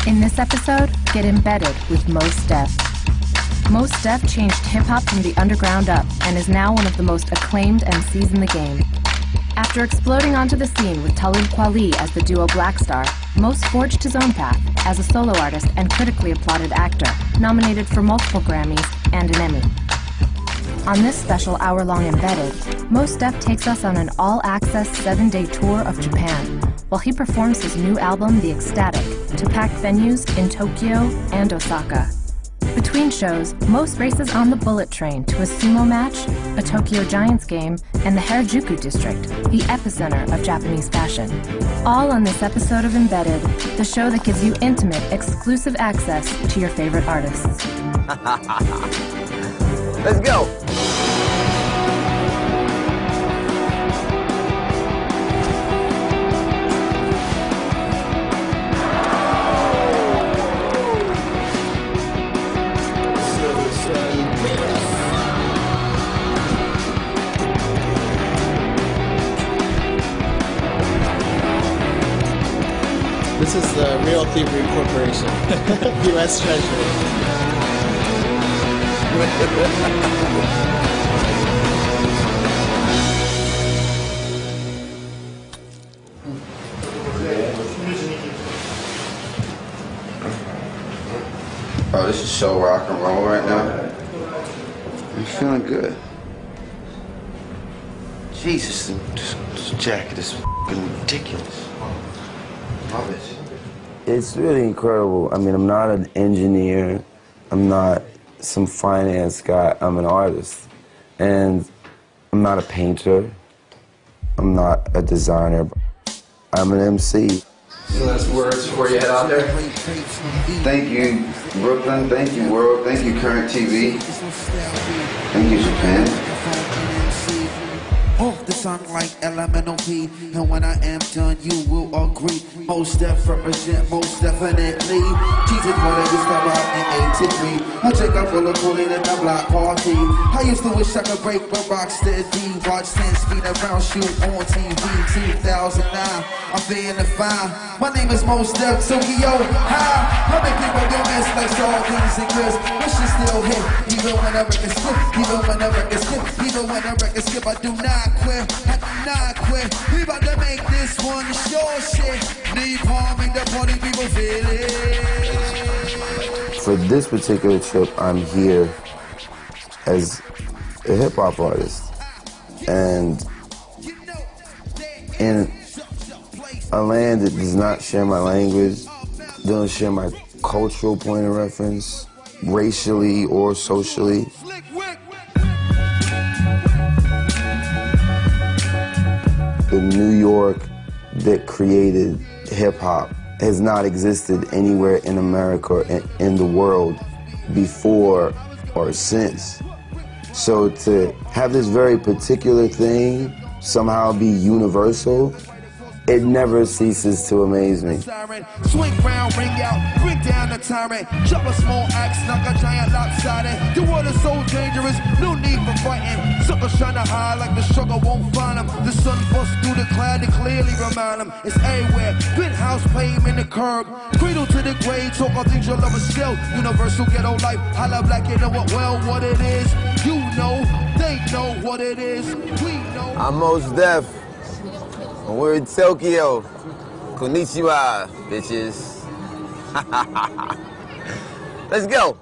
In this episode, get embedded with Mos Def. Mos Def changed hip-hop from the underground up and is now one of the most acclaimed MCs in the game. After exploding onto the scene with Talib Kweli as the duo Black Star, Mos forged his own path as a solo artist and critically applauded actor, nominated for multiple Grammys and an Emmy. On this special hour-long Embedded, Mos Def takes us on an all-access 7-day tour of Japan, while he performs his new album, The Ecstatic, to packed venues in Tokyo and Osaka. Between shows, Mos races on the bullet train to a sumo match, a Tokyo Giants game, and the Harajuku district, the epicenter of Japanese fashion. All on this episode of Embedded, the show that gives you intimate, exclusive access to your favorite artists. Let's go! This is the Real Thievery Corporation, U.S. Treasury. Oh, this is so rock and roll right now. I'm feeling good. Jesus, this jacket is f***ing ridiculous. Love it. It's really incredible. I mean, I'm not an engineer. I'm not some finance guy. I'm an artist. And I'm not a painter. I'm not a designer. I'm an MC. So that's words before you head out there. Thank you, Brooklyn. Thank you, world. Thank you, Current TV. Thank you, Japan. Off the song like LMNOP, and when I am done, you will agree. Mos Def represent most definitely. Teaching what I used to rock in 83. I drink a full of cooling in the block party. I used to wish I could break the rock steady. Watch 10 speed around, shoot on TV. 2009, I'm feeling fine. My name is Mos Def, Tokyo High. I make people do this like sardines and grits. But she still hit, even when I record skip, even when I record skip, even when I record skip, I do not quit, I do not quit. We about to make this one sure shit. Need palm in the party, people feel it. For this particular trip, I'm here as a hip-hop artist. And in a land that does not share my language, doesn't share my cultural point of reference, racially or socially. The New York that created hip-hop has not existed anywhere in America or in the world before or since. So to have this very particular thing somehow be universal, it never ceases to amaze me. Swing round, ring out, bring down the tyrant. Drop a small axe, knock a giant lopsided. The world is so dangerous, no need for fighting. Suckers trying to hide like the sugar won't find them. The sun busts through the cloud to clearly remind them. It's everywhere, penthouse, pavement, the curb. Cradle to the grave, talk all things you'll ever still. Universal ghetto life, holla black, you know what it is. You know, they know what it is. We know. I'm Mos Def. We're in Tokyo. Konnichiwa, bitches. Let's go.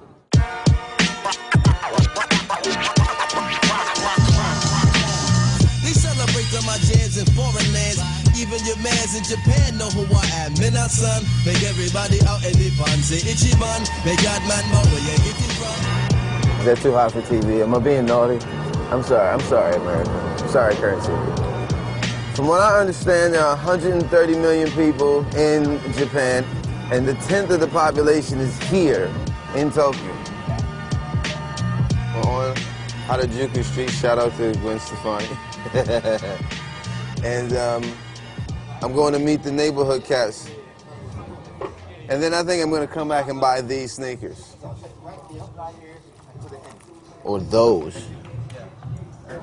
They celebrate on my jams in foreign lands. Even your mans in Japan know who I am. Minasan, make everybody out in the pan. Say Ichiban, make God man know where you get it from. Is that too hot for TV? Am I being naughty? I'm sorry, America. I'm sorry, Currency. From what I understand, there are 130 million people in Japan, and the 10th of the population is here in Tokyo. We're on Harajuku Street. Shout out to Gwen Stefani. And I'm going to meet the neighborhood cats. And then I think I'm going to come back and buy these sneakers. Or those.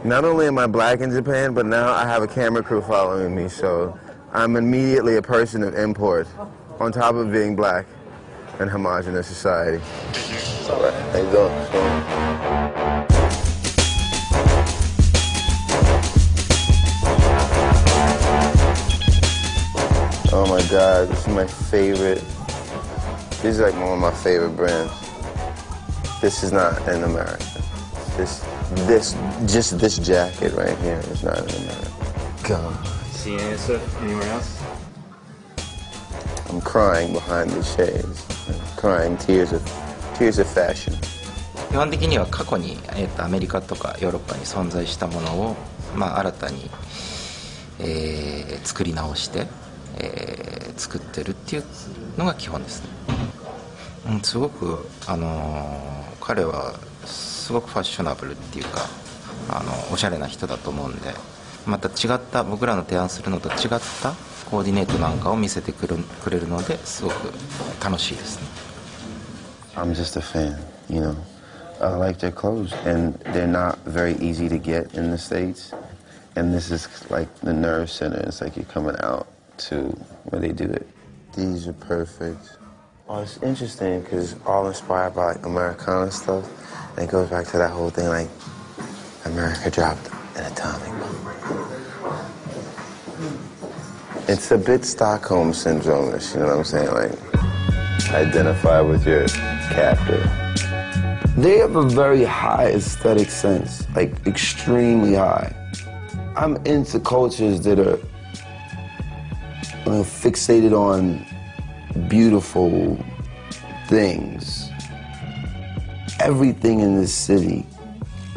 Not only am I black in Japan, but now I have a camera crew following me, so I'm immediately a person of import, on top of being black. and homogenous society. All right, there you go. Oh my God, this is my favorite. This is like one of my favorite brands. This is not in America. Just this jacket right here is not in America. God. See any stuff anywhere else? I'm crying behind these shades. I'm crying tears of fashion. 基本的には過去に、アメリカとかヨーロッパに存在したものを、新たに、作り直して、作ってるっていうのが基本ですね。すごく、彼はすごくファッショナブルっていうかおしゃれな人だと思うんで、また違った僕らの提案するのと違ったコーディネートなんかを見せてくれるのですごく楽しいですね。I'm just a fan, you know. I like their clothes, and they're not very easy to get in the States. And this is like the nerve center. It's like you're coming out to where they do it. These are perfect. Oh, it's interesting because all inspired by like Americana stuff. And it goes back to that whole thing like America dropped an atomic bomb. It's a bit Stockholm syndrome-ish, you know what I'm saying? Like, identify with your captor. They have a very high aesthetic sense, like extremely high. I'm into cultures that are fixated on beautiful things. Everything in this city,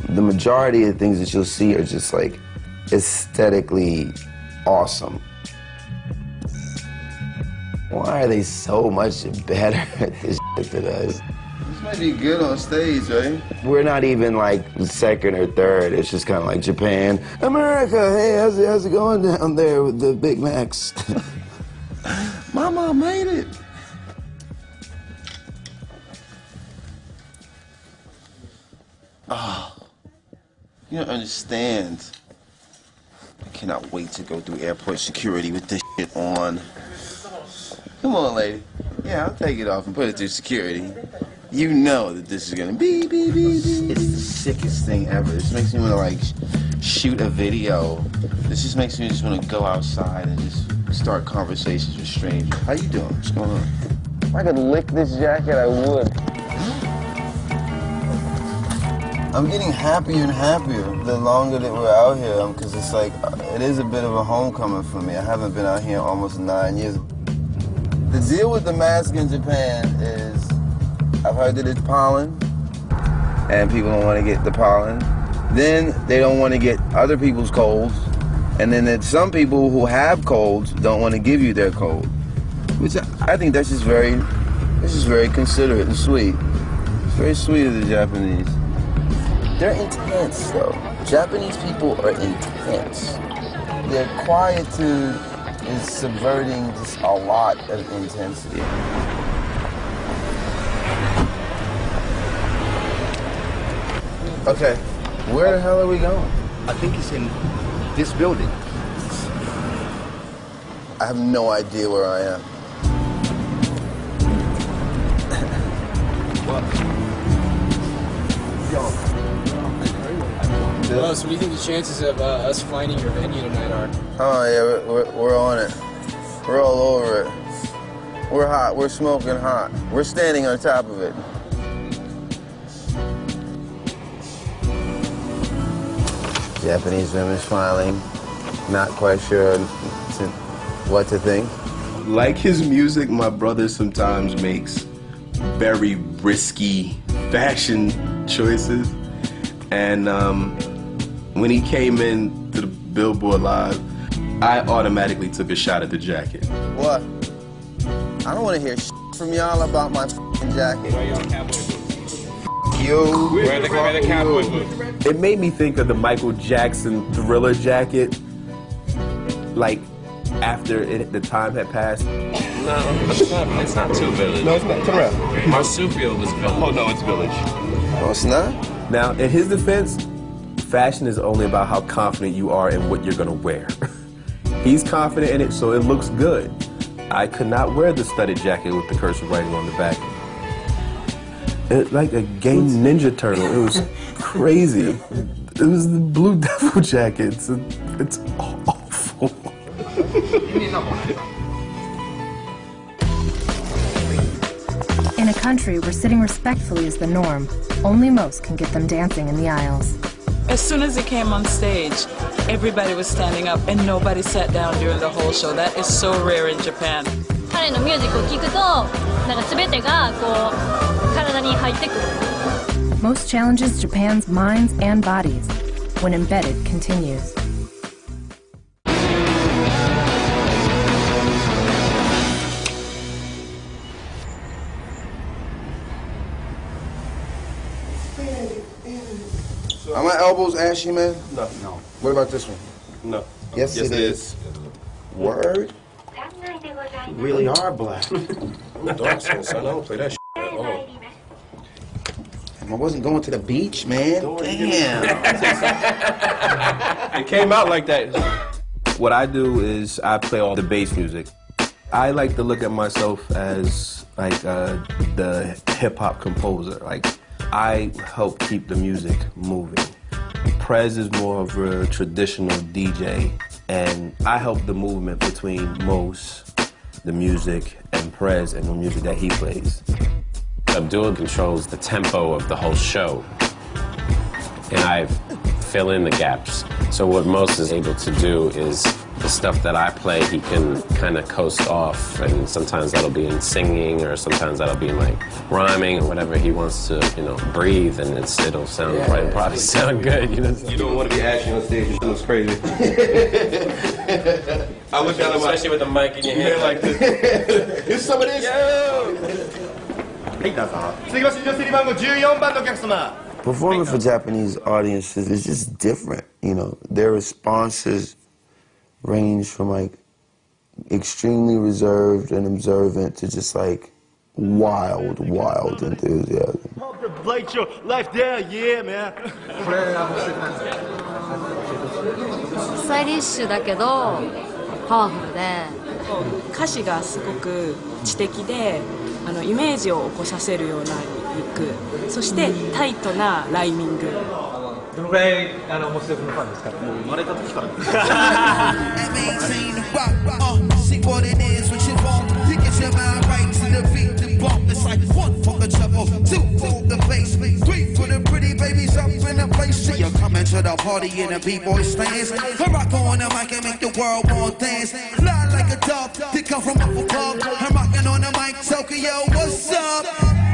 the majority of things that you'll see are just like aesthetically awesome. Why are they so much better at this shit than us? This might be good on stage, right? We're not even like second or third. It's just kind of like Japan, America. Hey, how's it going down there with the Big Macs? Mama made it. Oh, you don't understand. I cannot wait to go through airport security with this shit on. Come on, lady. Yeah, I'll take it off and put it through security. You know that this is gonna be. It's the sickest thing ever. This makes me want to like shoot a video. This just makes me just want to go outside and just start conversations with strangers. How you doing? What's going on? If I could lick this jacket, I would. I'm getting happier and happier the longer that we're out here, because it's like, it is a bit of a homecoming for me. I haven't been out here almost 9 years. The deal with the mask in Japan is, I've heard that it's pollen, and people don't want to get the pollen. Then they don't want to get other people's colds, and then there's some people who have colds don't want to give you their cold. Which I think that's just very considerate and sweet. It's very sweet of the Japanese. They're intense, though. Japanese people are intense. Their quietude is subverting just a lot of intensity. Okay, where the hell are we going? I think it's in this building. I have no idea where I am. Well, so what do you think the chances of us finding your venue tonight are? Oh yeah, we're on it. We're all over it. We're hot. We're smoking hot. We're standing on top of it. Japanese women smiling, not quite sure what to think. Like his music, my brother sometimes makes very risky fashion choices. And when he came in to the Billboard Live, I automatically took a shot at the jacket. What? I don't want to hear shit from y'all about my f***ing jacket. You. Wear the cowboy boots. It made me think of the Michael Jackson Thriller jacket, like after the time had passed. No, it's not too Village. No, it's not. Turn around. Marsupial was Village. Oh no, it's Village. No, it's not. Now, in his defense, fashion is only about how confident you are in what you're gonna wear. He's confident in it, so it looks good. I could not wear the studded jacket with the cursive writing on the back. It like a gay Ninja Turtle. It was crazy. It was the Blue Devil jacket. It's awful. In a country where sitting respectfully is the norm, only most can get them dancing in the aisles. As soon as he came on stage, everybody was standing up and nobody sat down during the whole show. That is so rare in Japan. 彼のミュージックを聴くと、なんか全てがこう体に入ってくる。Most challenges Japan's minds and bodies. When Embedded continues. Are my elbows ashy, man? No. What about this one? No. Yes, it is. Word? You really are black. Dark skin, son. I don't play that shit at all. I wasn't going to the beach, man. Damn. It came out like that. What I do is I play all the bass music. I like to look at myself as like the hip-hop composer. Like, I help keep the music moving. Prez is more of a traditional DJ, and I help the movement between Mos, the music, and Prez and the music that he plays. Abdul controls the tempo of the whole show, and I fill in the gaps. So what Mos is able to do is the stuff that I play, he can kind of coast off, and sometimes that'll be in singing, or sometimes that'll be in like rhyming, or whatever he wants to, you know, breathe, and it'll sound probably sound good. You know, you don't want to be ashy on stage. It looks crazy. I look down at my, especially with the mic in your hand like this. Here's some of this. Performing for Japanese audiences is just different, you know. Their responses range from like extremely reserved and observant to just like wild enthusiasm. Light your life there, yeah, man. スタイリッシュだけどパワフルで歌詞がすごく知的でイメージを起こさせるようなリック、そしてタイトなライミング。どのぐらいモスデフのファンですか？もう生まれた時から。See what it is, what you want. You get your mind right to the beat, the bump. It's like 1 for the trouble, 2 for the bass, 3 for the pretty babies up in the place. See you coming to the party in the b-boy stands. I rock on the mic and make the world want dance. Fly like a dove, they come from up above. I'm rocking on the mic, Tokyo, what's up?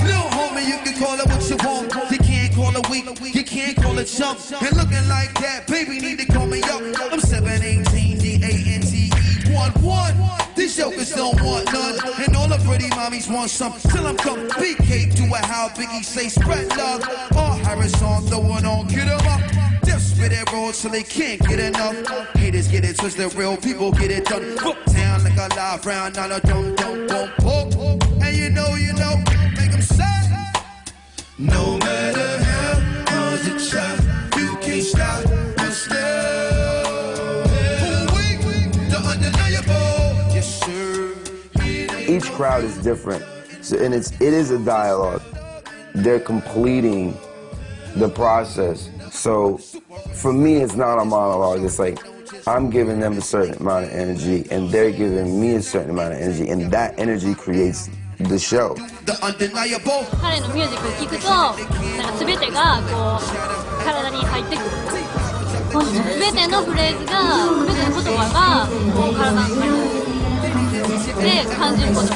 Little homie, you can call it what you want. You can't call it weak, you can't call it chump. And looking like that, baby, need to call me up. I'm 718, D-A-N-T-E-1-1. These jokers don't want none, and all the pretty mommies want some. Till I'm come BK, do it how Biggie say, spread love. All Harris on, throwing on, get 'em up. They'll spit it raw till they can't get enough. Haters get it twisted, real people get it done. Book down like a live round, not a dum dum bum poke. And you know, make them say, no matter how hard you try, you can't stop us now. Each crowd is different, so, and it is a dialogue. They're completing the process. So for me, it's not a monologue. It's like I'm giving them a certain amount of energy, and they're giving me a certain amount of energy, and that energy creates the show. 彼のミュージックを聴くと、なんか全てがこう体に入ってくる。全てのフレーズが、全ての言葉がこう体に入ってくる。で感じること。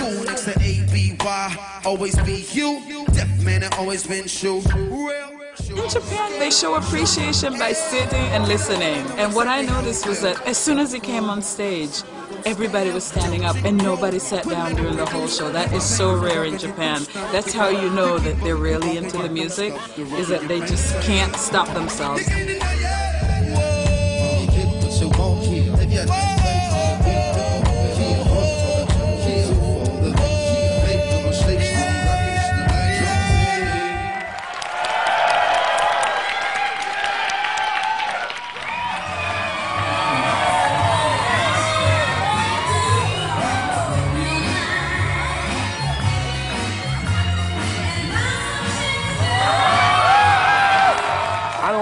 In Japan, they show appreciation by sitting and listening. And what I noticed was that as soon as he came on stage, everybody was standing up and nobody sat down during the whole show. That is so rare in Japan. That's how you know that they're really into the music, is that they just can't stop themselves.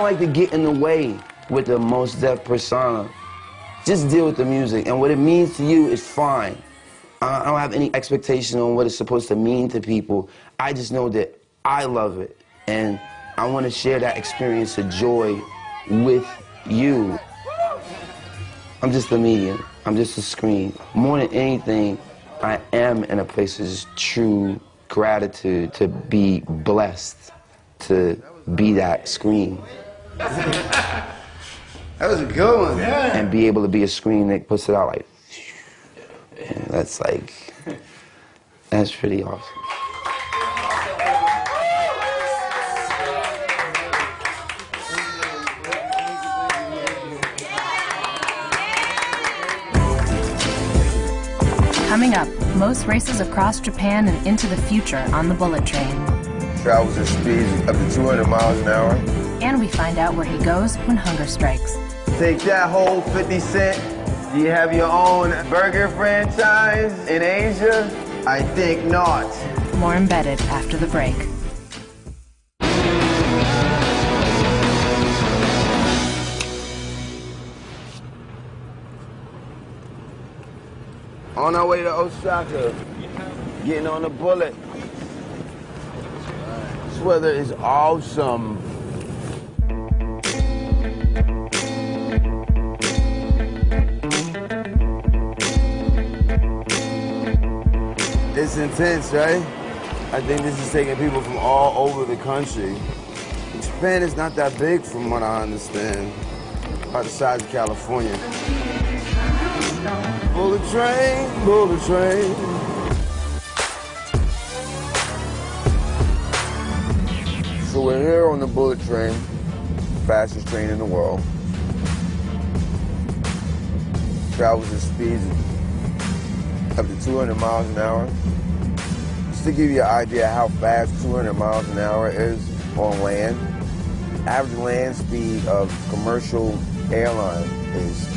like to get in the way with the Most Def persona. Just deal with the music, and what it means to you is fine. I don't have any expectation on what it's supposed to mean to people. I just know that I love it, and I want to share that experience of joy with you. I'm just a medium. I'm just a screen. More than anything, I am in a place of just true gratitude to be blessed to be that screen. That was a good one. Yeah. And be able to be a screen that puts it out like, and that's like, that's pretty awesome. Coming up, most races across Japan and into the future on the bullet train. Travels at speeds up to 200 miles an hour. And we find out where he goes when hunger strikes. Take that whole 50 Cent. Do you have your own burger franchise in Asia? I think not. More Embedded after the break. On our way to Osaka, getting on the bullet. This weather is awesome. It's intense, right? I think this is taking people from all over the country. Japan is not that big from what I understand. About the size of California. Bullet train, bullet train. So we're here on the bullet train, fastest train in the world. Travels at speeds up to 200 miles an hour. Just to give you an idea how fast 200 miles an hour is on land, average land speed of commercial airline is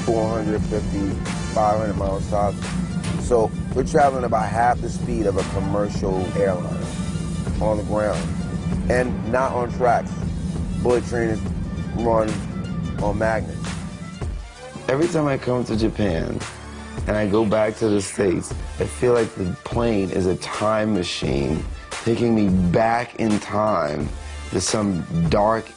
450, 500 miles top. So we're traveling about half the speed of a commercial airline on the ground and not on tracks. Bullet train is run on magnets. Every time I come to Japan and I go back to the States, I feel like the plane is a time machine taking me back in time to some dark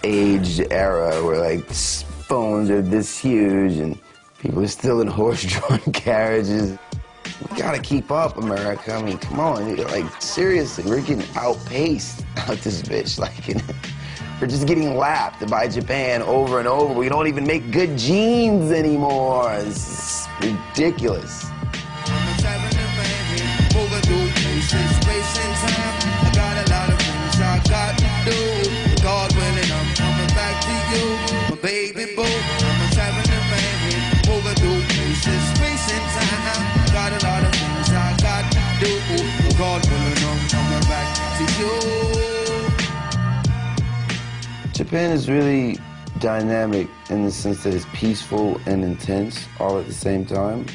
aged era where like phones are this huge and people are still in horse-drawn carriages. We gotta keep up, America. I mean, come on. Like, seriously, we're getting outpaced out this bitch. Like, we're just getting lapped by Japan over and over. We don't even make good jeans anymore. It's ridiculous. God willing, I'm coming back to you, my baby boo. I'm a traveling man, over through places, space and time. Got a lot of things I got to do. God willing, I'm coming back to you. Japan is really dynamic in the sense that it's peaceful and intense all at the same time.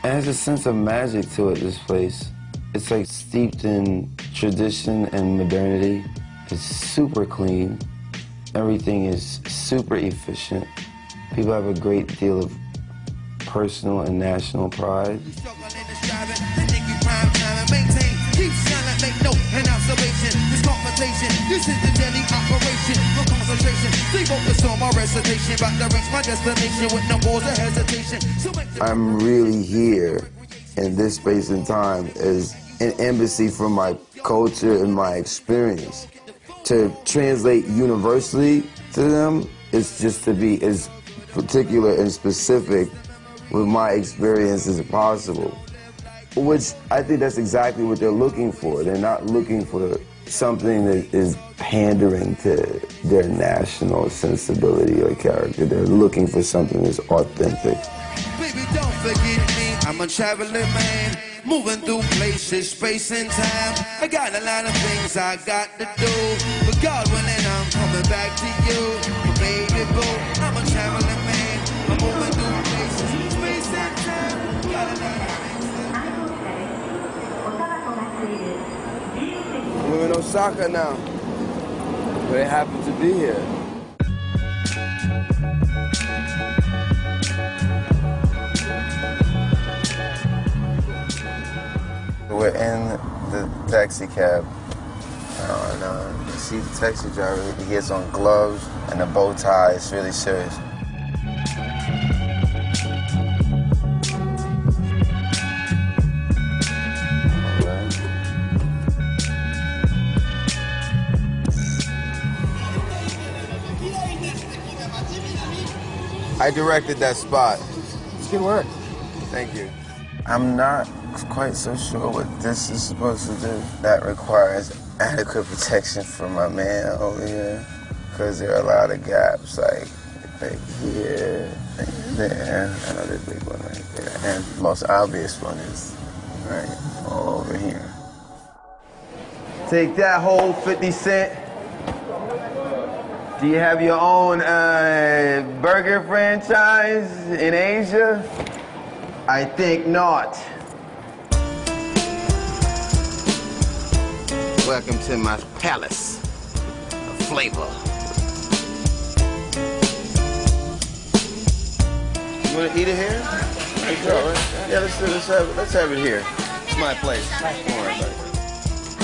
And there's a sense of magic to it, this place. It's like steeped in tradition and modernity. It's super clean. Everything is super efficient. People have a great deal of personal and national pride. I'm really here in this space and time as an embassy for my culture and my experience. To translate universally to them is just to be as particular and specific with my experience as possible. Which I think that's exactly what they're looking for. They're not looking for something that is pandering to their national sensibility or character. They're looking for something that's authentic. Baby, don't forget me. I'm a traveling man, moving through places, space and time. I got a lot of things I got to do, but God willing, I'm coming back to you, baby boo. I'm a traveling man, I'm moving through places, space and time. Got a lot of We're in Osaka now. but it happened to be here. We're in the taxi cab. And you see the taxi driver, he gets on gloves and a bow tie. It's really serious. I directed that spot. It's good work. Thank you. I'm not quite so sure what this is supposed to do. That requires adequate protection for my man over here, because there are a lot of gaps, like here, there, another big one right there, and the most obvious one is right all over here. Take that whole 50 Cent. Do you have your own burger franchise in Asia? I think not. Welcome to my palace of flavor. You want to eat it here? Let's go, right? Yeah, let's have it here. It's my place. Don't worry about it.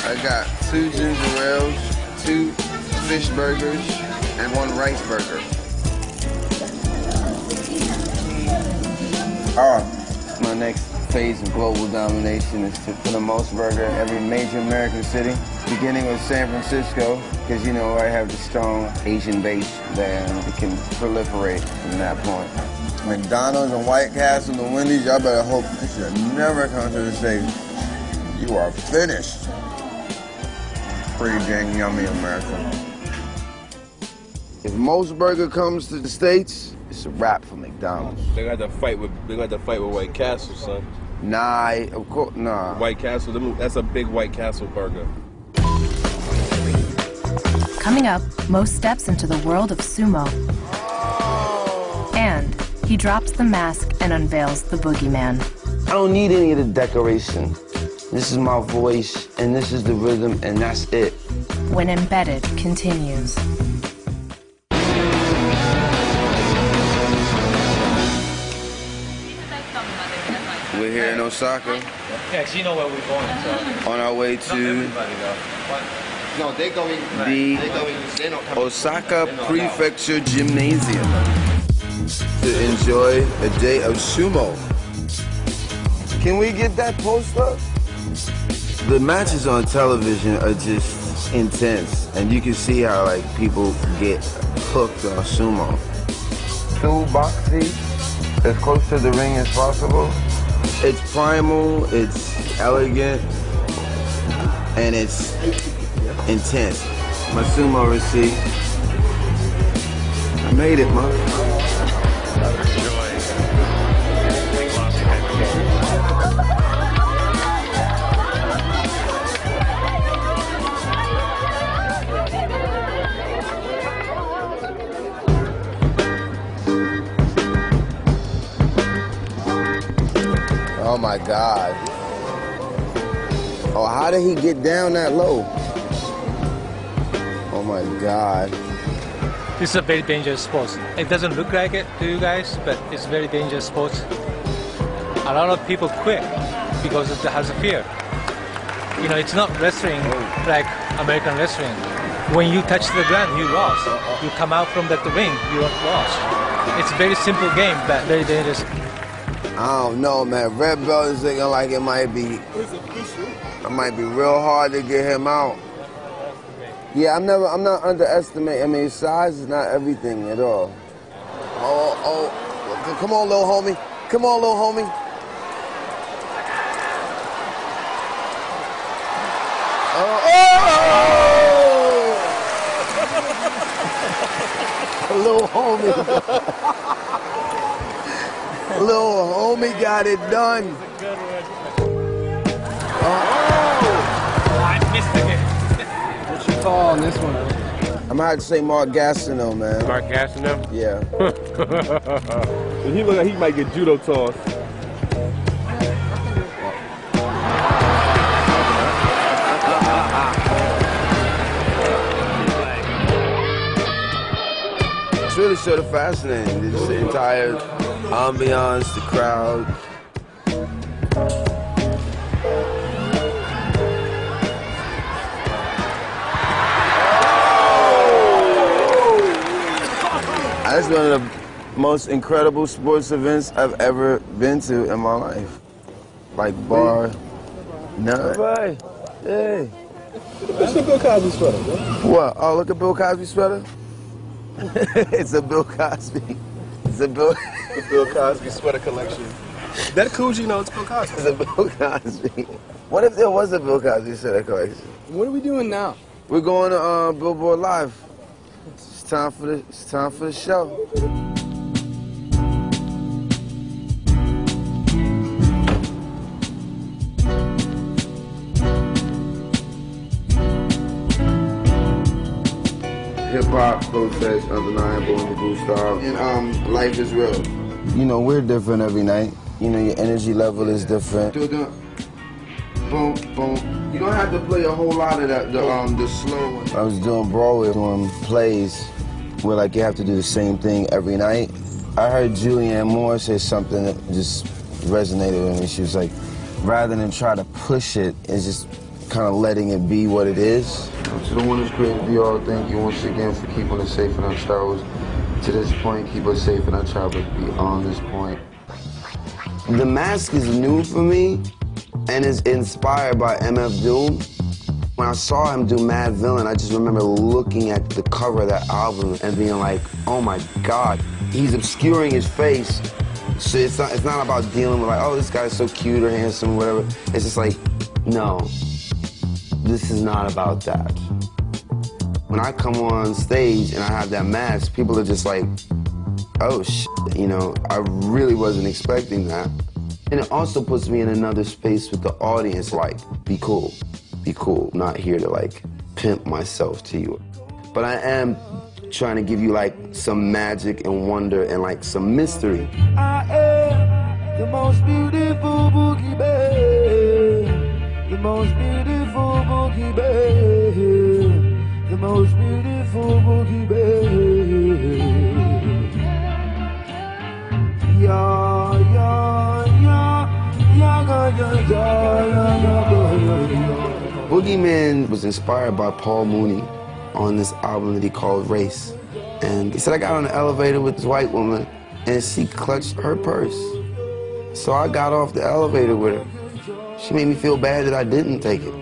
I got 2 ginger ales, 2 fish burgers, and 1 rice burger. My next phase of global domination is to put a Moose burger in every major American city, beginning with San Francisco, because you know I have the strong Asian base there, and it can proliferate from that point. McDonald's and White Castle and the Wendy's, y'all better hope this should never come to the States. You are finished. Pretty dang yummy, America. If Moose Burger comes to the States, it's a wrap for McDonald's. They got to fight with White Castle, son. Nah, of course, nah. White Castle, that's a big White Castle burger. Coming up, Mo steps into the world of sumo. And he drops the mask and unveils the boogeyman. I don't need any of the decoration. This is my voice, and this is the rhythm, and that's it. When Embedded continues. We're here in Osaka. Yeah, you know where we're going, so. On our way to No, they're going. the They're not coming. Osaka Prefecture Gymnasium to enjoy a day of sumo. Can we get that poster? The matches on television are just intense, and you can see how like people get hooked on sumo. 2 box seats, as close to the ring as possible. It's primal, it's elegant, and it's intense. My sumo receipt. I made it, man. Oh my God. Oh, how did he get down that low? Oh my God. This is a very dangerous sport. It doesn't look like it to you guys, but it's a very dangerous sport. A lot of people quit because of the has fear. You know, it's not wrestling like American wrestling. When you touch the ground, you lost. You come out from that ring, you lost. It's a very simple game, but very dangerous. I don't know, man. Red belt is looking like it might be real hard to get him out. Yeah, I'm not underestimating. I mean, size is not everything at all. Oh, come on, little homie. Come on, little homie. Little homie. Little homie got it done. I missed again. What's your call on this one? I'm gonna have to say Mark Gastineau, man. Mark Gastineau? Yeah. He look like he might get judo tossed. it's sort of fascinating. Just the entire ambiance, the crowd. That's one of the most incredible sports events I've ever been to in my life. Like bar none. Right. Hey. That's a Bill Cosby sweater, bro. What? Oh, look at Bill Cosby sweater. It's a Bill Cosby. It's a Bill. The Bill Cosby sweater collection. That Coogee, you know, it's Bill Cosby. It's a Bill Cosby. What if there was a Bill Cosby sweater collection? What are we doing now? We're going to Billboard Live. It's time for the show. Hip hop, protest, undeniable, and the blue star, and life is real. You know, we're different every night. You know, your energy level is different. Boom, boom. You don't have to play a whole lot of that, the slow one. I was doing Broadway, doing plays where like you have to do the same thing every night. I heard Julianne Moore say something that just resonated with me. She was like, rather than try to push it, it's just kind of letting it be what it is. To the one who's created the all, thank you once again for keeping us safe in our travels. To this point, keep us safe in our travels beyond this point. The Mask is new for me and is inspired by MF Doom. When I saw him do Mad Villain, I just remember looking at the cover of that album and being like, oh my God, he's obscuring his face. So it's not about dealing with like, oh, this guy's so cute or handsome or whatever. It's just like, no, this is not about that. When I come on stage and I have that mask, people are just like, oh shit, you know, I really wasn't expecting that. And it also puts me in another space with the audience, like, be cool, I'm not here to like pimp myself to you. But I am trying to give you like some magic and wonder and like some mystery. I am the most beautiful boogie bear, the most beautiful boogie bear, the most beautiful boogie bear. Yeah, yeah, yeah, yeah, yeah, yeah, yeah, yeah. Boogeyman was inspired by Paul Mooney on this album that he called Race. And he said, I got on the elevator with this white woman and she clutched her purse. So I got off the elevator with her. She made me feel bad that I didn't take it.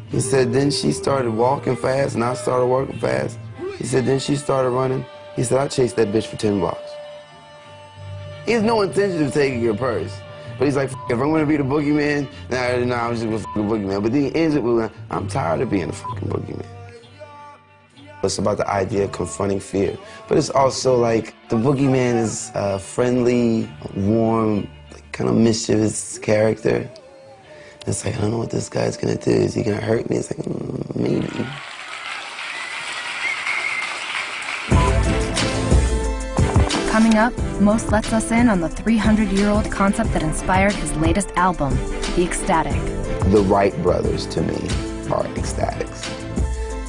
He said, then she started walking fast and I started walking fast. He said, then she started running. He said, I chased that bitch for 10 blocks. He has no intention of taking your purse. But he's like, if I'm gonna be the boogeyman, nah, I'm just gonna be the boogeyman. But then he ends it with, I'm tired of being the fucking boogeyman. It's about the idea of confronting fear. But it's also like, the boogeyman is a friendly, warm, like, kind of mischievous character. It's like, I don't know what this guy's gonna do. Is he gonna hurt me? It's like, maybe. Coming up, Most lets us in on the 300-year-old concept that inspired his latest album, The Ecstatic. The Wright brothers, to me, are ecstatics.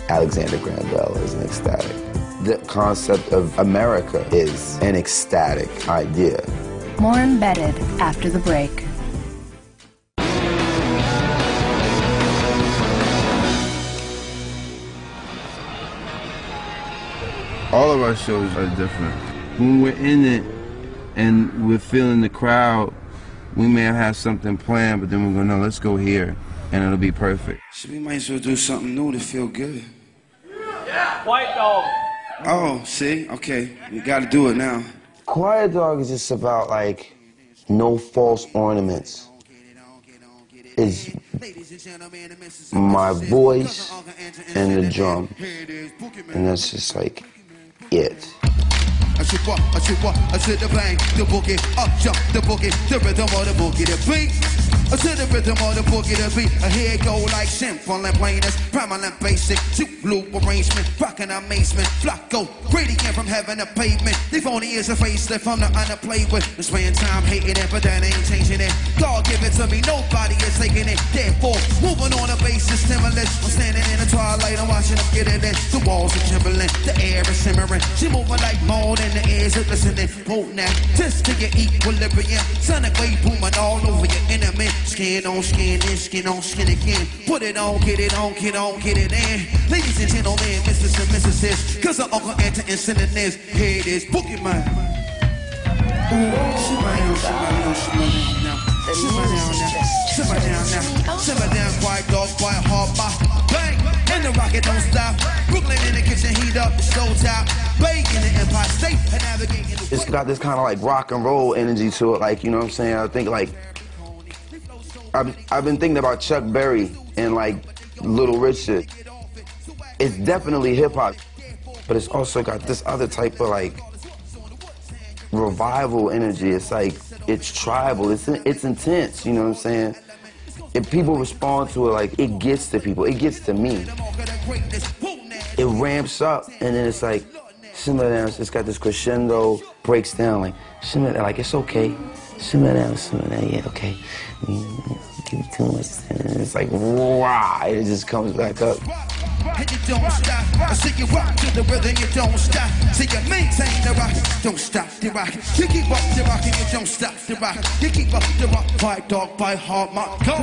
Alexander Graham Bell is an ecstatic. The concept of America is an ecstatic idea. More Embedded after the break. All of our shows are different. When we're in it and we're feeling the crowd, we may have something planned, but then we're going, no, let's go here, and it'll be perfect. So we might as well do something new to feel good. Yeah, White Dog. Oh, see? Okay, we gotta do it now. Quiet Dog is just about, like, no false ornaments. It's my voice and the drum, and that's just, like, it. I should the bang, the boogie, up jump the boogie, the rhythm of the boogie, the beat. I to the rhythm of the boogie, the beat. I hear it go like simple and plain as prominent basic. Two loop arrangement, rockin' amazement. Flocko, radiant from heaven to pavement. They've only is a facelift from the underplayed with. The spend time hating it, but that ain't changing it. God give it to me, nobody is taking it. Therefore, moving on a basis, stimulus. I'm standing in the twilight, I'm watching them get it in. So walls are trembling, the air is simmering. She moving like more than the ears are listening. Hold now, just to your equilibrium. Sonic wave booming all over your enemy. Skin on skin and skin on skin again. Put it on, get it on, get on, get it in. Ladies and gentlemen, Mrs. and Mrs. Cause our Uncle Anta and Synonyms. Here it is, Boogeyman. Simmer down, quiet dog, quiet hard bang, and the rocket don't stop. Brooklyn in the kitchen, heat up the stove top. Bay in the Empire State, and navigating. It's got this kind of like rock and roll energy to it, like, you know what I'm saying? I think like, I've been thinking about Chuck Berry and like Little Richard. It's definitely hip hop, but it's also got this other type of like revival energy. It's like, it's tribal, it's intense, you know what I'm saying? If people respond to it, like, it gets to people, it gets to me. It ramps up, and then it's like, simmer down, it's got this crescendo, breaks down, like, simmer down, like, it's okay. Simmer down, yeah, okay. Give me too much, and it's like, wow, it just comes back up. And you don't stop. I see you rock to the rhythm, you don't stop. See you maintain the rock, don't stop the rock. You keep up the rock and you don't stop the rock. You keep up the rock, fight dog, fight hard, mark, go.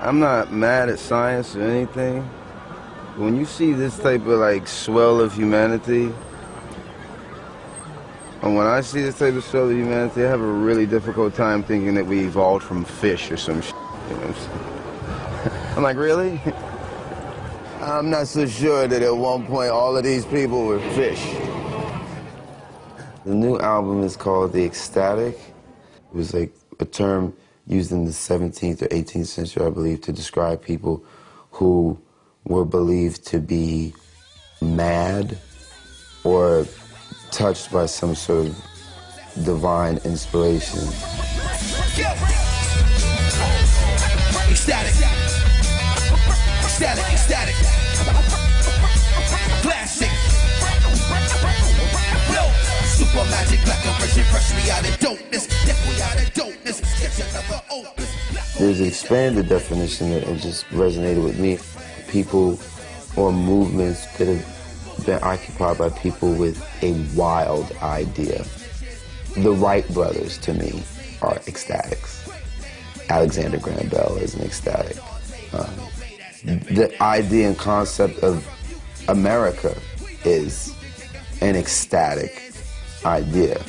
I'm not mad at science or anything. When you see this type of like swell of humanity, and when I see this type of swell of humanity, I have a really difficult time thinking that we evolved from fish or some shit. You know what I'm saying? I'm like, really? I'm not so sure that at one point all of these people were fish. The new album is called The Ecstatic. It was like a term used in the 17th or 18th century, I believe, to describe people who were believed to be mad or touched by some sort of divine inspiration. Ecstatic. Ecstatic, ecstatic. Classic. No. Super magic, black and virgin, freshly out of dopeness. Definitely out of dopeness. Get another opus. There's an expanded definition that just resonated with me. People or movements that have been occupied by people with a wild idea. The Wright brothers, to me, are ecstatics. Alexander Graham Bell is an ecstatic. The idea and concept of America is an ecstatic idea.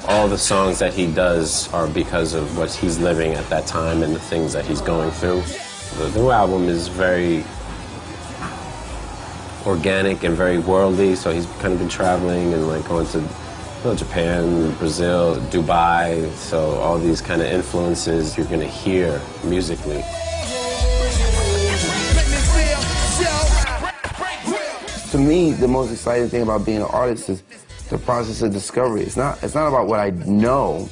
All the songs that he does are because of what he's living at that time and the things that he's going through. The new album is very organic and very worldly, so he's kind of been traveling and like going to Japan, Brazil, Dubai, so all these kind of influences you're going to hear musically. To me, the most exciting thing about being an artist is the process of discovery. It's not about what I know,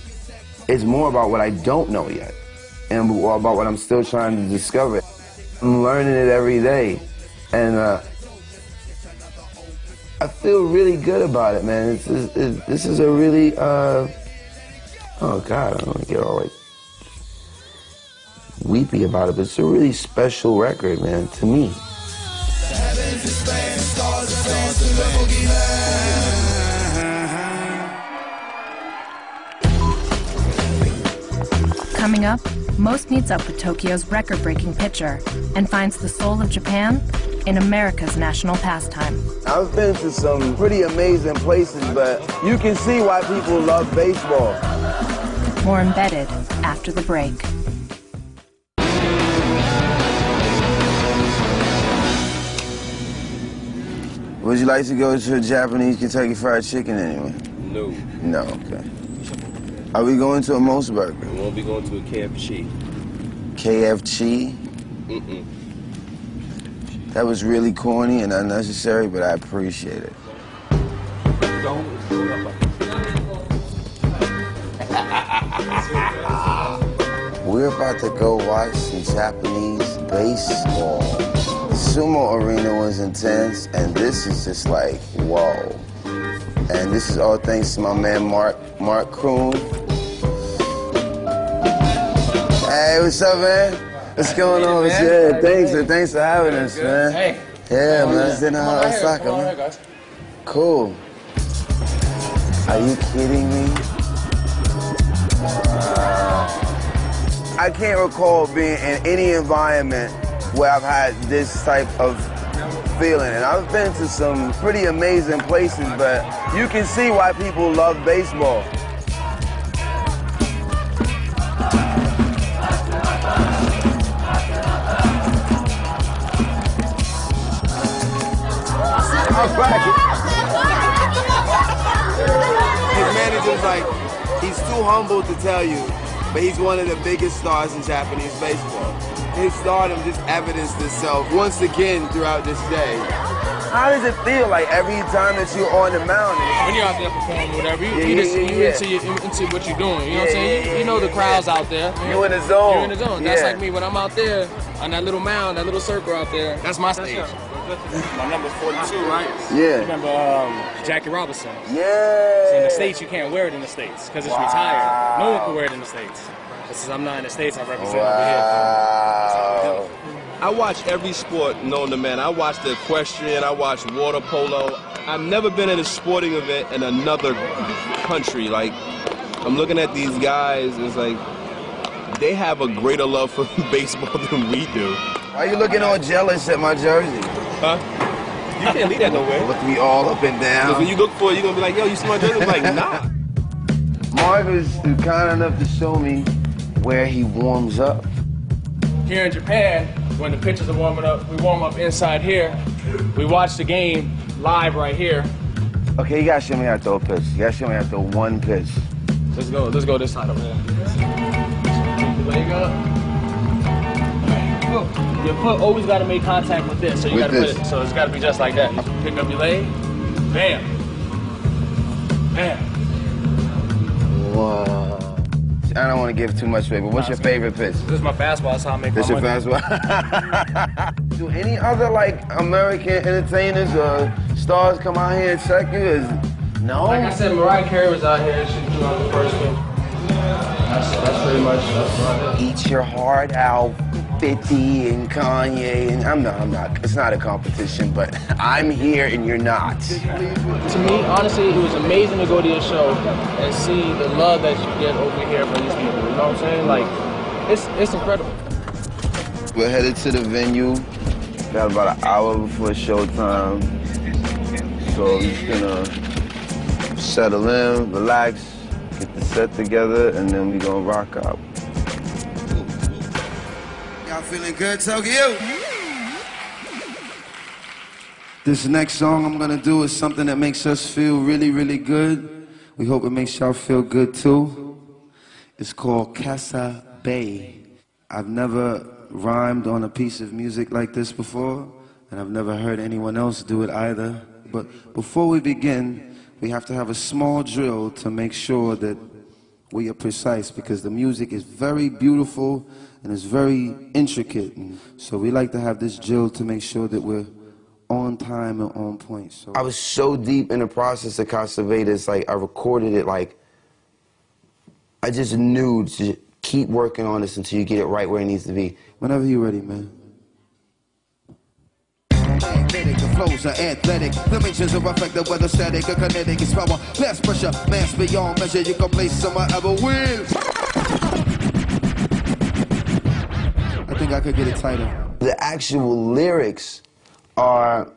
it's more about what I don't know yet, and about what I'm still trying to discover. I'm learning it every day, and I feel really good about it, man. This is a really, oh God, I don't want to get all like weepy about it, but it's a really special record, man, to me. Coming up, Most meets up with Tokyo's record-breaking pitcher and finds the soul of Japan in America's national pastime. I've been to some pretty amazing places, but you can see why people love baseball. More Embedded after the break. Would you like to go to a Japanese Kentucky Fried Chicken anyway? No. No, okay. Are we going to a Mo's Burger? We won't be going to a KFC. KFC? Mm-mm. That was really corny and unnecessary, but I appreciate it. We're about to go watch some Japanese baseball. The Sumo arena was intense, and this is just like, whoa. And this is all thanks to my man Mark Kroon. Hey, what's up, man? What's going on? Yeah, thanks for having us, man. Hey. Yeah, man. It's in Osaka, man. Cool. Are you kidding me? I can't recall being in any environment where I've had this type of feeling. And I've been to some pretty amazing places, but you can see why people love baseball. His manager's like, he's too humble to tell you, but he's one of the biggest stars in Japanese baseball. His stardom just evidenced itself once again throughout this day. How does it feel like every time that you're on the mound? When you're out there performing whatever, you into what you're doing. You know what I'm saying? You know the crowd's out there. You're in the zone. You're in the zone. That's like me when I'm out there on that little mound, that little circle out there. That's my stage. My number 42, right? Yeah. Remember Jackie Robinson? Yeah. So in the States, you can't wear it in the States because it's retired. No one can wear it in the States. Since I'm not in the States, I represent over here. I watch every sport known to man. I watch the equestrian, I watch water polo. I've never been at a sporting event in another country. Like, I'm looking at these guys, it's like, they have a greater love for baseball than we do. Why are you looking all jealous at my jersey? Huh? You can't leave that nowhere. Look me all up and down. Because when you look for it, you're going to be like, yo, you see my jersey? I'm like, nah. Mark was kind enough to show me where he warms up. Here in Japan, when the pitchers are warming up, we warm up inside here. We watch the game live right here. Okay, you gotta show me how to throw a pitch. You gotta show me how to throw one pitch. Let's go this side over there. Keep your leg up. Your foot always gotta make contact with this, so you gotta put it, so it's gotta be just like that. Pick up your leg, bam, bam. Wow. I don't want to give too much away, but what's your favorite pitch? This is my fastball, that's how I make my money. This your fastball? Do any other, like, American entertainers or stars come out here and check you? No? Like I said, Mariah Carey was out here, she threw out the first one. That's pretty much, that's Eat your heart out, 50 and Kanye, and I'm not, it's not a competition, but I'm here and you're not. To me, honestly, it was amazing to go to your show and see the love that you get over here from these people, you know what I'm saying? Like, it's incredible. We're headed to the venue, got about an hour before showtime, so we're just gonna settle in, relax, get the set together, and then we gonna rock out. Y'all feeling good, Tokyo? This next song I'm gonna do is something that makes us feel really, really good. We hope it makes y'all feel good too. It's called Casa Bay. I've never rhymed on a piece of music like this before, and I've never heard anyone else do it either. But before we begin, we have to have a small drill to make sure that we are precise, because the music is very beautiful and it's very intricate. And so we like to have this drill to make sure that we're on time and on point. So I was so deep in the process of Casa Bay, it's like I recorded it, like I just knew to keep working on this until you get it right where it needs to be. Whenever you're ready, man. The flows are athletic, dimensions are effective, whether static or kinetic, it's power, less pressure, mass beyond measure, you can place somewhere ever with. I think I could get it tighter. The actual lyrics are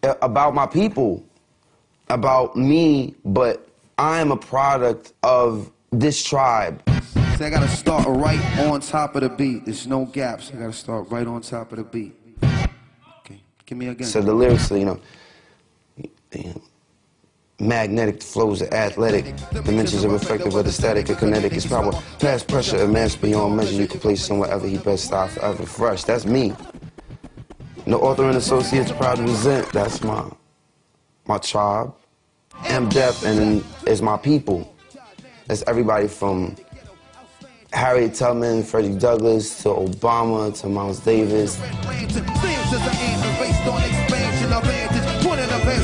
about my people, about me, but I'm a product of this tribe. See, I gotta start right on top of the beat. There's no gaps. I gotta start right on top of the beat. Okay, give me again. So the lyrics are, you know, magnetic flows are athletic, dimensions are reflective, whether static or kinetic, it's power, past pressure, and mass beyond measure, you can place somewhere ever, he best style forever fresh. That's me. The author and associates proud to present, that's my tribe. M-Def and is my people. That's everybody from Harriet Tubman, Frederick Douglass, to Obama, to Miles Davis.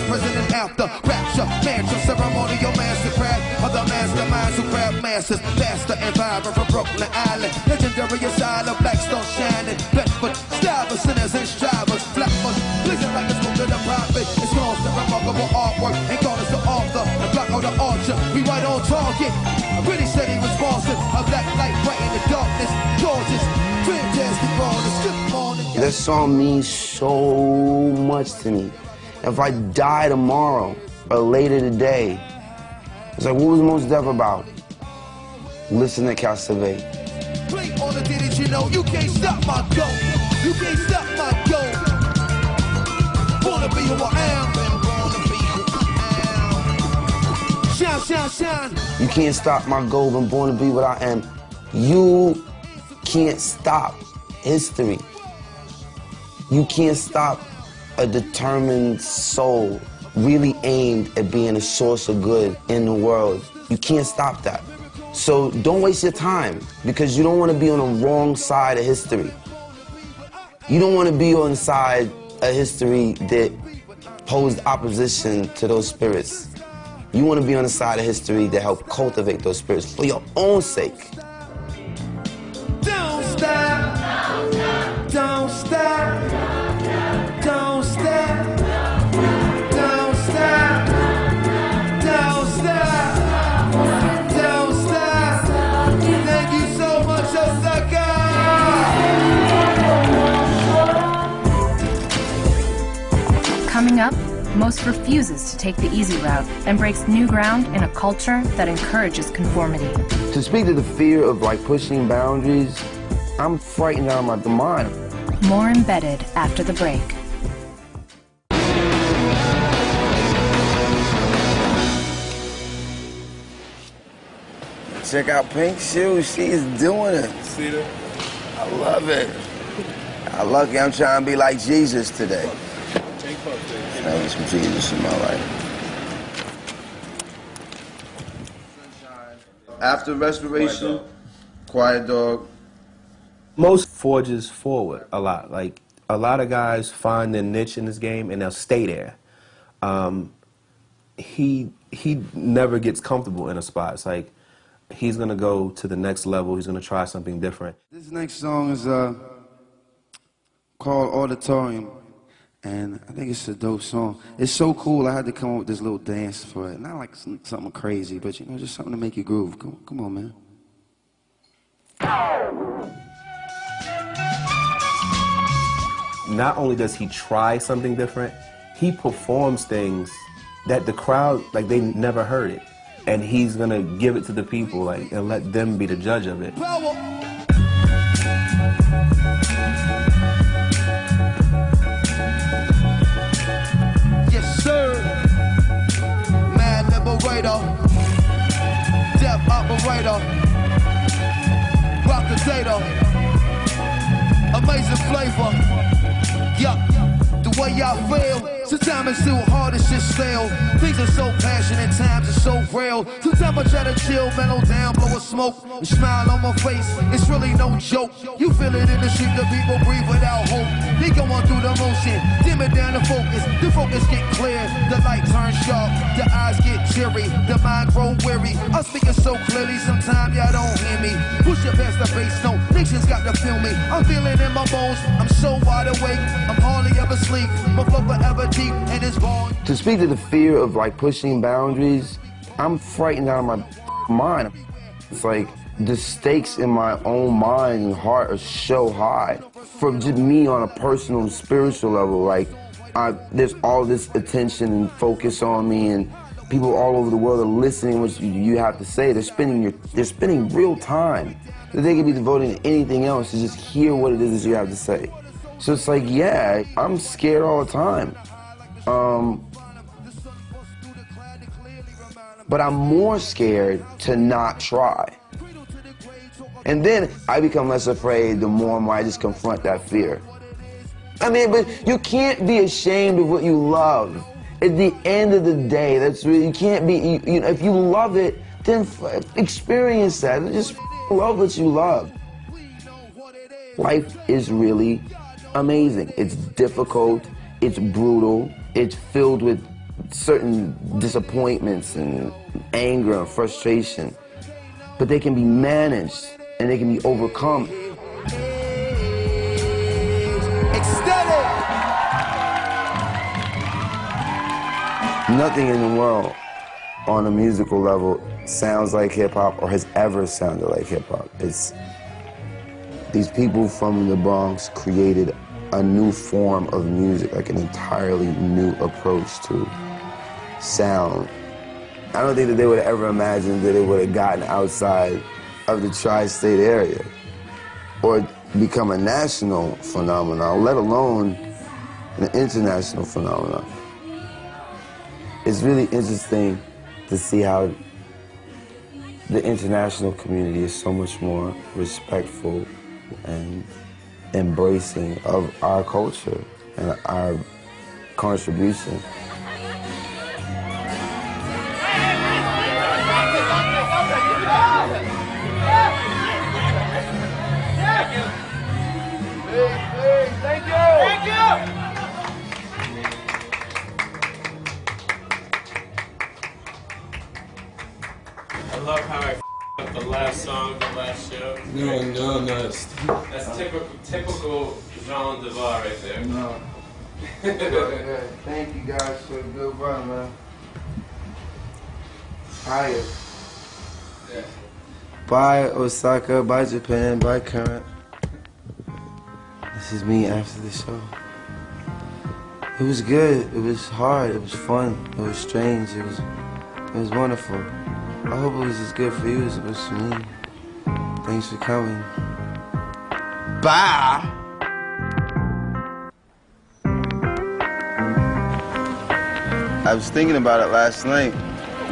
President after rapture, mansion, ceremonial mastercraft of the masterminds who grab masses, faster and vibrant from Brooklyn Island. Legendary asylum, black stone shining. Bedford, stabbers, sinners and strivers. Flatbush, blazing like a smoke to the prophet. It's lost the remarkable artwork. Ain't called us the author. The block of the archer. We right on target. I really said he was responsive. A black light bright in the darkness. Gorgeous, fantastic on the strip on the... That song means so much to me. If I die tomorrow or later today, it's like, what was Mos Def about? Listen to Cassavate. Play all the did you know you can't stop my go. You can't stop my go. Wanna be who I am. Shine, shine, shine. You can't stop my goal. I'm born to be what I am. You can't stop history. You can't stop a determined soul really aimed at being a source of good in the world. You can't stop that. So don't waste your time, because you don't want to be on the wrong side of history. You don't want to be on the side of history that posed opposition to those spirits. You want to be on the side of history that helped cultivate those spirits for your own sake. Don't stop. Don't stop. Don't stop. Don't stop. Don't stop. Don't stop. Thank you so much, Osaka. Coming up, Mos refuses to take the easy route and breaks new ground in a culture that encourages conformity. To speak to the fear of pushing boundaries, I'm frightened out of my mind. More Embedded after the break. Check out Pink Shoes. She is doing it. See that? I love it. I'm lucky I'm trying to be like Jesus today. That was some Jesus in my life. After respiration, Quiet Dog. Mos forges forward a lot. Like, a lot of guys find their niche in this game and they'll stay there. He never gets comfortable in a spot. It's like he's gonna go to the next level. He's gonna try something different. This next song is called Auditorium, and I think it's a dope song. It's so cool. I had to come up with this little dance for it. Not like something crazy, but just something to make you groove. Come on, man. Not only does he try something different, he performs things that the crowd, they never heard it. And he's gonna give it to the people, and let them be the judge of it. Yes, sir. Mad liberator. Death operator. Rock the data. Amazing flavor. Yup, the way I feel. Sometimes it's too hard, it's just stale. Things are so passionate, times are so real. Sometimes I try to chill, mellow down, blow a smoke, and smile on my face. It's really no joke. You feel it in the street, the people breathe without hope. They going through the motion, dim it down the focus get clear. The light turns sharp, the eyes get teary, the mind grow weary. I'm speaking so clearly, sometimes y'all don't hear me. Push it past the bass note, nations got to feel me. I'm feeling in my bones, I'm so wide awake. I'm hardly ever sleep, my flow forever deep. To speak to the fear of pushing boundaries, I'm frightened out of my mind. It's like the stakes in my own mind and heart are so high. For just me on a personal, spiritual level, there's all this attention and focus on me, and people all over the world are listening to what you have to say. They're spending real time that they could be devoting to anything else to just hear what it is that you have to say. So it's like, yeah, I'm scared all the time. But I'm more scared to not try. And then I become less afraid the more and more I just confront that fear. I mean, but you can't be ashamed of what you love. At the end of the day, you can't be, if you love it, then experience that. Just love what you love. Life is really amazing. It's difficult, it's brutal, it's filled with certain disappointments and anger and frustration, but they can be managed and they can be overcome. Nothing in the world on a musical level sounds like hip-hop or has ever sounded like hip-hop. It's these people from the Bronx created a new form of music, like an entirely new approach to sound. I don't think that they would have ever imagined that it would have gotten outside of the tri-state area or become a national phenomenon, let alone an international phenomenon. It's really interesting to see how the international community is so much more respectful and embracing of our culture and our contribution. Thank you. Thank you. I love how I up the last song, the last show. No, That's typical Jean Devar right there. No. Thank you guys for a good run, man. Fire. Yeah. Bye Osaka, bye Japan, bye Current. This is me after the show. It was good, it was hard, it was fun, it was strange, it was wonderful. I hope it was as good for you as it was for me. Thanks for coming. Bye! I was thinking about it last night.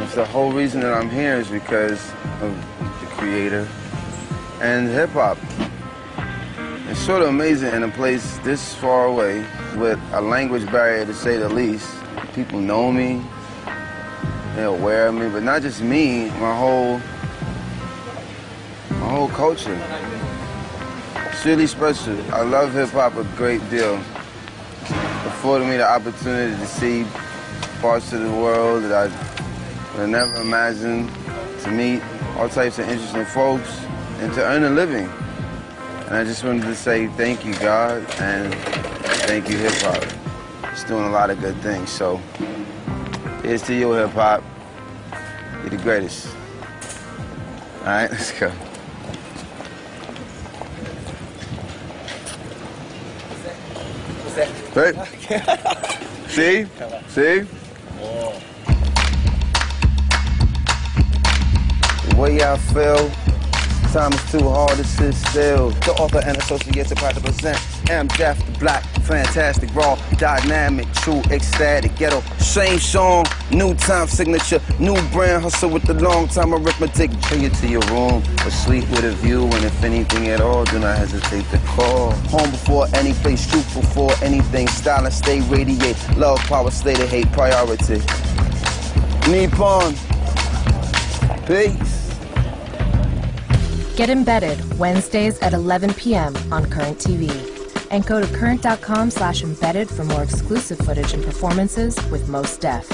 It's the whole reason that I'm here is because of the creator and hip-hop. It's sort of amazing in a place this far away with a language barrier, to say the least. People know me, they're aware of me, but not just me, my whole culture. It's really special. I love hip-hop a great deal. It afforded me the opportunity to see parts of the world that I would never imagined, to meet all types of interesting folks, and to earn a living. And I just wanted to say thank you, God, and thank you, hip-hop. It's doing a lot of good things, so here's to you, hip-hop. You're the greatest. All right, let's go. Right? See? See? The way I feel, time is too hard to sit still. The author and associate to pride to present. Deaf, the black, fantastic, raw, dynamic, true, ecstatic, ghetto. Same song, new time signature, new brand hustle with the long time arithmetic. Bring it to your room, a suite with a view, and if anything at all, do not hesitate to call. Home before any place, truth before anything. Style and stay radiate, love, power, slay the hate, priority. Nippon, peace. Get Embedded, Wednesdays at 11 p.m. on Current TV. And go to current.com/embedded for more exclusive footage and performances with Mos Def.